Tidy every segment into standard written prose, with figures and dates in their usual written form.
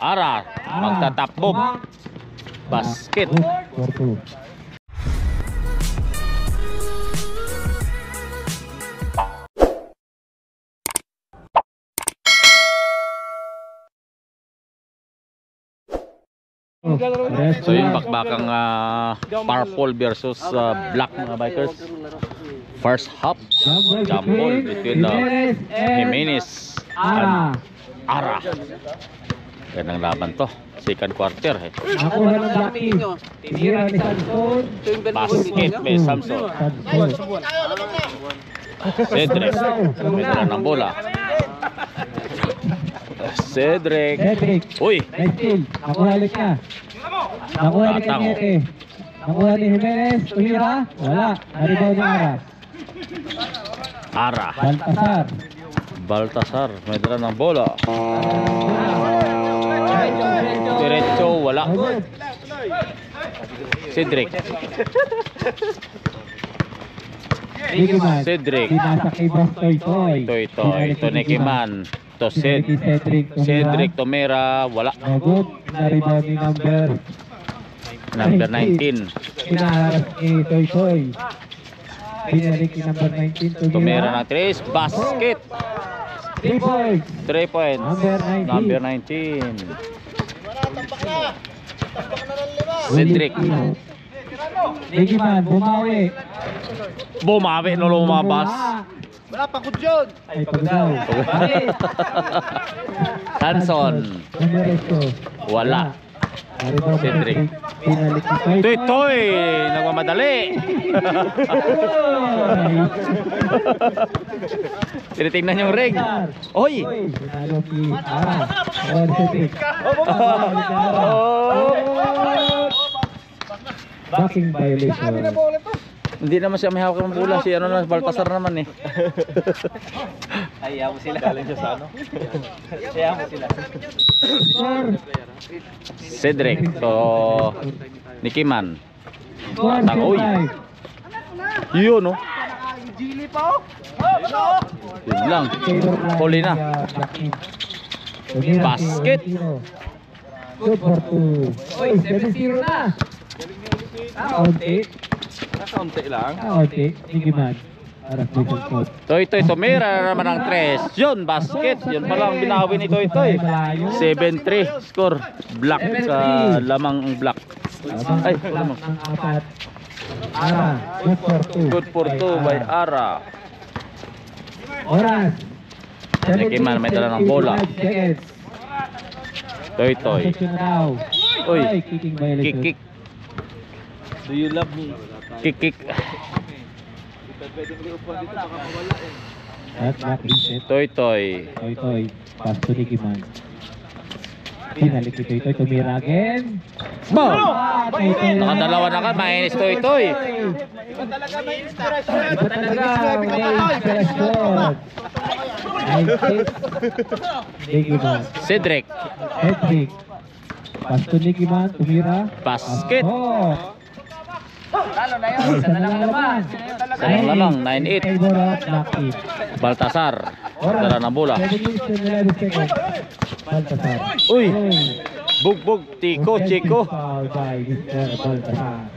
Ara, magtatapbob. Basket. So yun, bakbakang purple versus black mga bikers. First half, jump ball between Jimenez and Ara. Ganang laban to. Second quarter eh. Basket may Samson. Cedric, may dala ng bola. Cedric. Uy! Nakuha ulit niya. Nakuha ni Kanyete. Nakuha ni Jimenez. Tuhira. Wala. Naribaw ni Ara. Ara. Baltasar. May dala ng bola. Diretso. Wala. Cedric. Cedric. Pinasa kay Boss Toy. Ito Nekiman. To Cedric Tomera. Wala. Naribaw ni number 19. Pinaharap ni Toy. Pinalik ni number 19. Tomera ng 3. Basket. 3 points. 3 points. Number 19. Cedric. Digiman, bumawi. Bumawi no lumabas. Wala pang kudyod. Ay, pagdaw. Hanson. Wala. Cedric. Toy. Nagmamadali. Tinitingnan yung ring. Oy. Backing violation. Hindi naman siya may hawak ng bola. Si ano na, Baltasar naman eh. Ayaw mo sila. Galing siya sa ano? Ayaw mo sila. Cedric to Nikiman. Uy. Yun no. Gili pa oh. Yun lang. Huli na. Basket. Good for 2. Uy, 7-0 na. Kaunti. Kaunti lang. Kaunti. Digiman. Toy Tomera naman ang 3. Yun, basket. Yun pala ang binawi ni Toy. 7-3 score. Black sa lamang black. Ay, lamang. Ara, good for 2. Good for 2 by Ara. Oras. Nekiman may dala ng bola. Toy. Uy, kick. Do you love me? Kick. At back reset. Toy. Toy. Pass to Digiman. Pinalik ni Toy. Tumira again. Boom! Nakadalawa na ka. Mainis Toy. Iba talaga may inspiration. Iba talaga may inspiration. Digiman. Cedric. Pass to Digiman. Tumira. Basket. Lalo na yun. Isa na lang naman. Sayang na lang. 9-8. Favor of Lucky. Baltasar. Dala ng bola. 7 minutes and 11 seconds. Baltasar. Uy! Bugbog. Chico. Foul by Mr. Baltasar.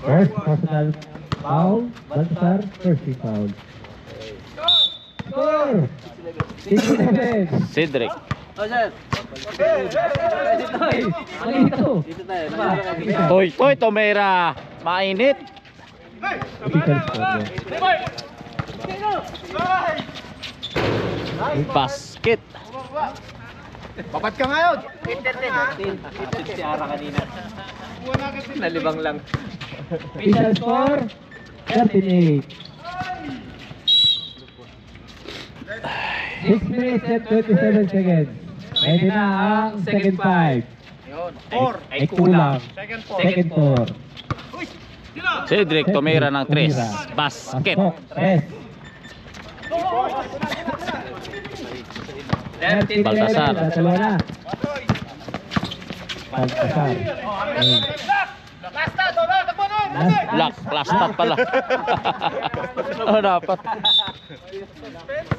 First personal foul. Baltasar. First foul. Score! 67. Cedric. Toy Tomera. Mainit. Official score. Basket. Papat ka ngayon. Si Ara kanina. Nalibang lang. Official score. 38. 6 minutes and 27 seconds. Pwede na ang second 5. Ay kulang. Second 4. Cedric Tomera ng 3. Basket. Baltasar. Baltasar. Black, last stop pala. Oh, dapat.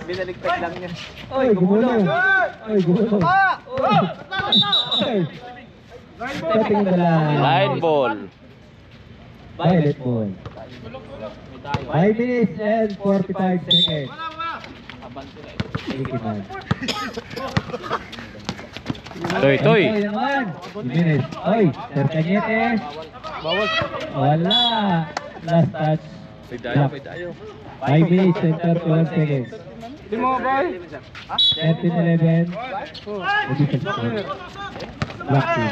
Binaligtad lang niya. Oy, gumulong. Oy, gumulong. Oy. Setting the line. Line ball. Violet ball. 5 minutes and 45 seconds. Thank you, man. Toy, toy. Oy, naman. 2 minutes. Oy, Sir Cañete. Wala. Last touch. Block. 5 minutes and 31 seconds. 13-11. Additional score. Block team.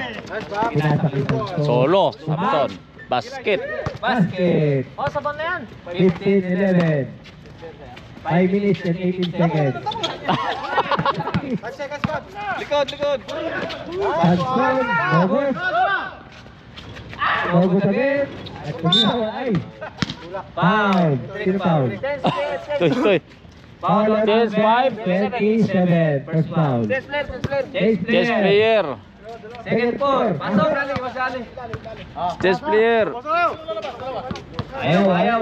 Pinasa kay Samson. Solo, Samson. Basket. Basket. Oh, saban na yan. 15-11. 5 minutes and 18 seconds. Likod, likod. Samson. Bogus. Bogus agad. At kumihaw ay. Foul. Sino foul? Toy, toy. Foul on Chase five. 27. First foul. Chase Chess player. player. Second four. Pasok. Masali. Chess player. Ayaw, ayaw.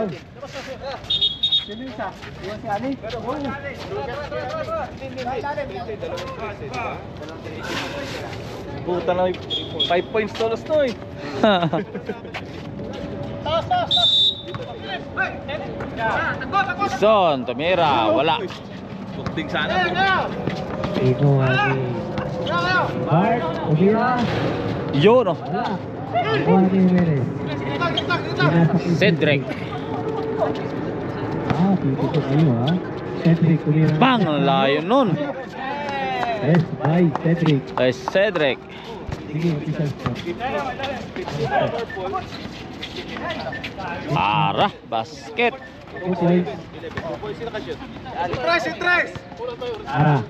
Puta na 5 points tolos to eh. Son, Tumira, wala. Bukting sana. Ito ani. Bart, Umira. Yun, oh. Wala. Ito ani Jimenez. Cedric. Tito kayo ha. Cedric, Umira. Bang, ang layo nun. Yes, bye, Cedric. Ay, Cedric. Sige, official score. Ara, basket. 2 points. Ara.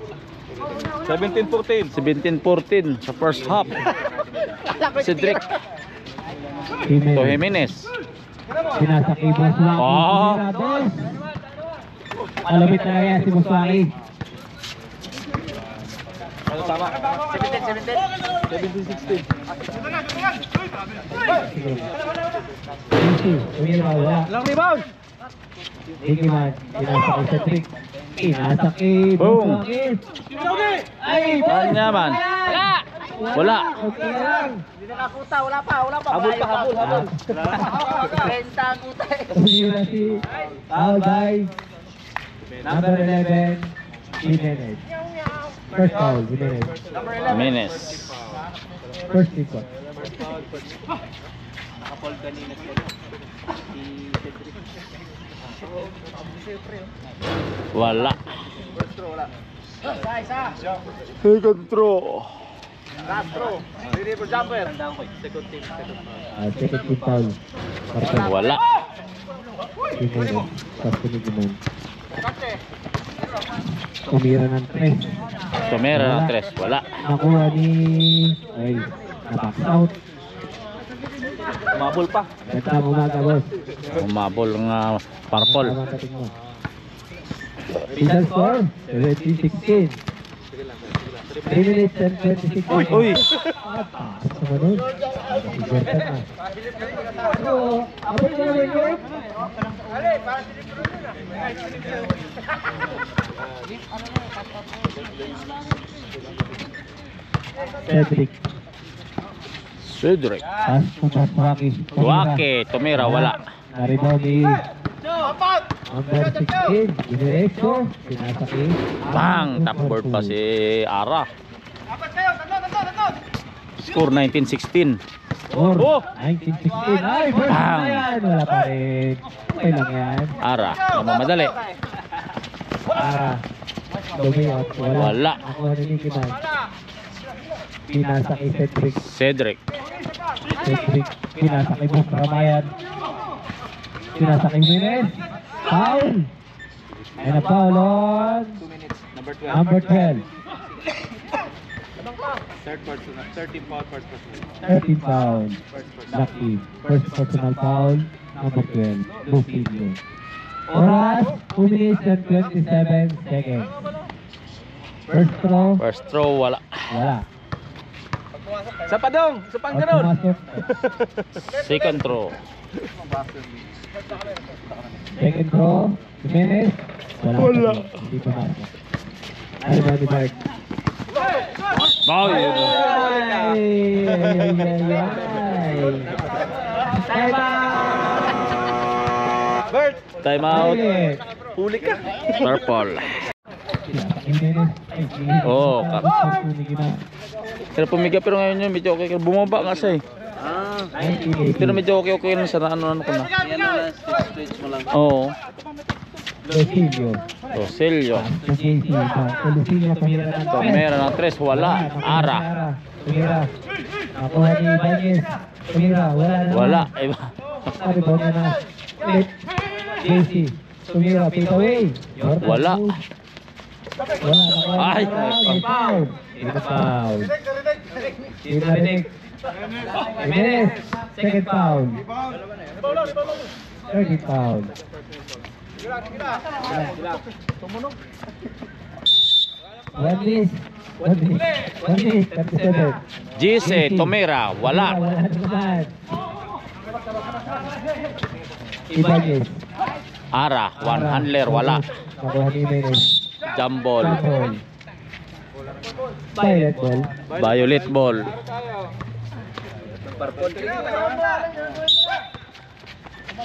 17-14. 17-14 sa first half. Cedric. To Jimenez. Jimenez. Pinasa kay Boswaki. Ah. Umira, boss. Malapit na kaya si Boswaki. Ano tama? 17-16. Easy. Umira, wala. Lang rebound. Sige man. Pinasa kay Cedric. Pinasa kay Boom. Boswaki. Ay, Kanya man. Wala. Okay lang. Habol pa, habol, habol. Umira si foul by number 11, Jimenez. First foul, Jimenez. Jimenez. First team foul. Nakapol kanina siya. Si Cedric. Wala. First throw, wala. Second throw. Last throw. Ready for jumper. Second team. Second team foul. Martin, Wala. Jimenez. Kasunod naman. Umira ng 3. Tumira ng 3. Wala. Nakuha ni... Ay, napax out. Mabol pa. Ganda umaga, boss. Umabol nga purple. Tama kating mo. Official score, 17-16. 3 minutes and 26 seconds. Uy. Sumunod. Sigertan na. So, abot na rin yun. Cedric. Cedric. Pass to Boswaki. Duake. Tumira. Wala. Naribaw ni number 16. Dinerecho. Pinasa kay Bang. Tapboard pa si Ara. Score 19-16. Or, Oh! 1916. Ay, first Bang! na yan. Wala pa rin. Okay lang yan. Ara. Namamadali. Para. Dumiot. Wala. Wala. Ako naninikiman. Pinasa kay Cedric. Cedric. Cedric. Pinasa kay Bus Ramayan. Pinasa kay Jimenez. Foul. And a foul on 2 minutes. Number 12. number 12. Third personal. 13 foul, first personal. 13 foul. Lucky. First personal foul. Number 12. Bufinio. Oras, 2 minutes and 27 seconds. First throw. First throw. Wala. Wala. Sa padong! Sa pang Pag ganun! pumasok, Second throw. Second throw, Jimenez. Wala. Hindi pumasok. Ay, body mark. Oh, yun. Ay. Time out! Bert! Time out. Huli ka! Purple. Jimenez. Oo, Gina. Pero pumiga pero ngayon yun, medyo okay. Bumaba nga siya eh. Pero medyo okay na sa ano ko na. Stretch mo lang. Oo. Rosilio. Rosilio. Rosilio pamira ng Tomera ng 3, wala. Ara. Pamira. Nakuha ni Ibanez. Pamira, wala naman. Wala. Iba. Sabi po niya na. Split. JC. Pamira, pay away. Wala. Wala. Nakuha Ay. May foul. Ito foul. Ibalik. Jimenez. Second foul. Third foul. One miss. 37. Gise, Tomera, wala. Wala naman. Ibanez. Ara, one handler, wala. Nakuha ni Jimenez. Jambol. Jambol. Violet ball. Violet ball.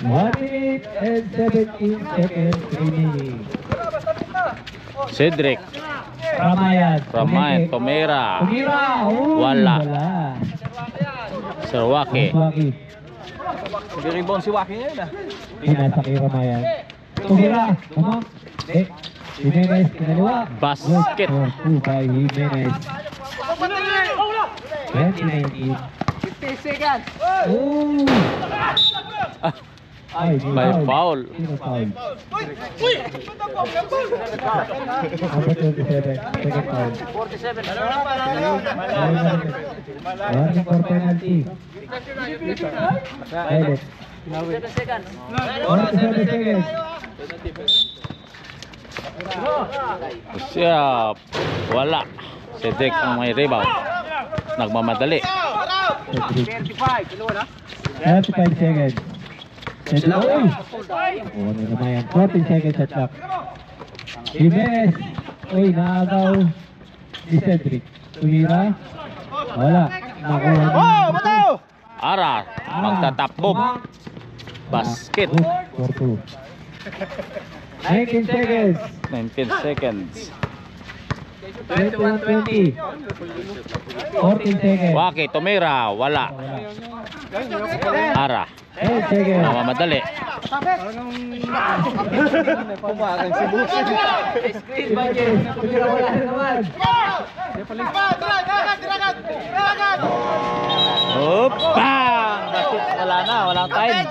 One minute and 17 seconds remaining. Cedric, Ramayan. Tomera, Tumira. Wala. Serwake. Waki. Nag-rebound si Waki ngayon ah. Pinasa kay Ramayan. Tumira. Kumang. Jimenez. Kinaliwa. Basket. By Jimenez. 2019. 50 seconds! Oh! Ay, May foul. Sino foul? Number 27. Second foul. 47. Warning for penalty. Violet. 7 seconds. 47 seconds. Siya, wala. Cedric ang may rebound. Nagmamadali. 35 35. 35 seconds. Oy! Oh, ano naman yan? 14 seconds at clock. Jimenez. Uy, naagaw. Si Cedric. Tumira. Wala. Nakuha. Oh, bataw! Ara, magtatapbob. Basket. 4-2. 19 seconds. 19 seconds. 21-20. 14 seconds. Wake, Tomera, wala. Ara, 10 seconds. nagmamadali. Pumakan si Busi. Ibanez. Tumira, wala na naman. Opa! Basket, wala na, walang time.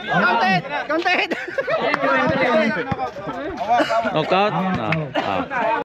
Counted! Knockout? No. Ah.